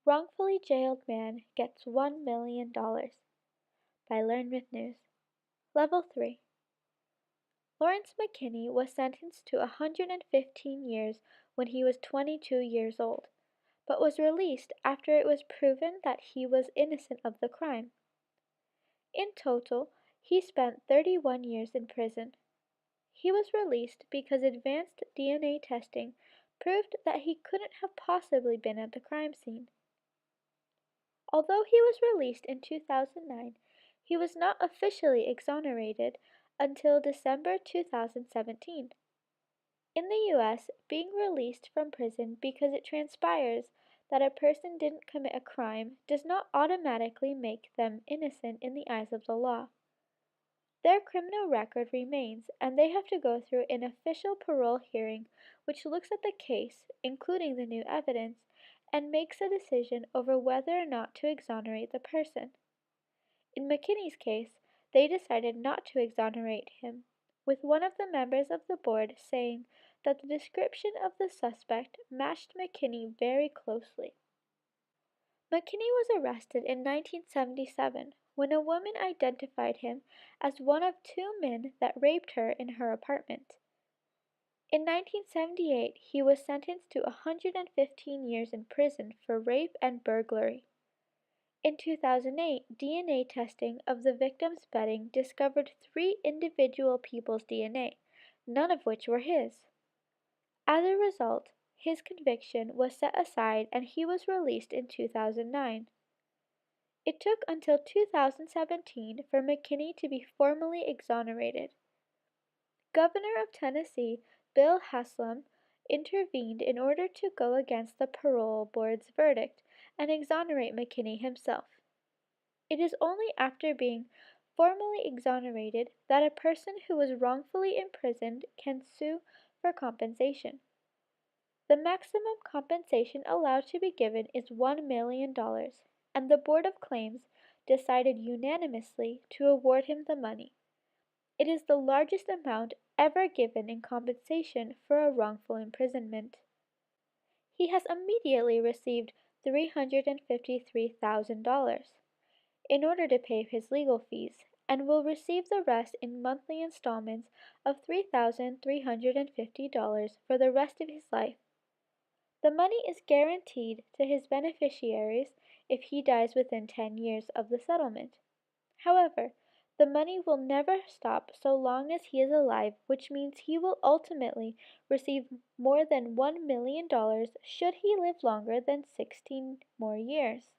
Wrongfully jailed man gets $1 million by Learn with News. Level 3. Lawrence McKinney was sentenced to 115 years when he was 22 years old, but was released after it was proven that he was innocent of the crime. In total, he spent 31 years in prison. He was released because advanced DNA testing proved that he couldn't have possibly been at the crime scene. Although he was released in 2009, he was not officially exonerated until December 2017. In the US, being released from prison because it transpires that a person didn't commit a crime does not automatically make them innocent in the eyes of the law. Their criminal record remains, and they have to go through an official parole hearing which looks at the case, including the new evidence, and makes a decision over whether or not to exonerate the person. In McKinney's case, they decided not to exonerate him, with one of the members of the board saying that the description of the suspect matched McKinney very closely. McKinney was arrested in 1977 when a woman identified him as one of two men that raped her in her apartment. In 1978, he was sentenced to 115 years in prison for rape and burglary. In 2008, DNA testing of the victim's bedding discovered 3 individual people's DNA, none of which were his. As a result, his conviction was set aside and he was released in 2009. It took until 2017 for McKinney to be formally exonerated. Governor of Tennessee Bill Haslam intervened in order to go against the parole board's verdict and exonerate McKinney himself. It is only after being formally exonerated that a person who was wrongfully imprisoned can sue for compensation. The maximum compensation allowed to be given is $1 million, and the Board of Claims decided unanimously to award him the money. It is the largest amount ever given in compensation for a wrongful imprisonment. He has immediately received $353,000 in order to pay his legal fees, and will receive the rest in monthly installments of $3,350 for the rest of his life. The money is guaranteed to his beneficiaries if he dies within 10 years of the settlement. However, the money will never stop so long as he is alive, which means he will ultimately receive more than $1 million should he live longer than 16 more years.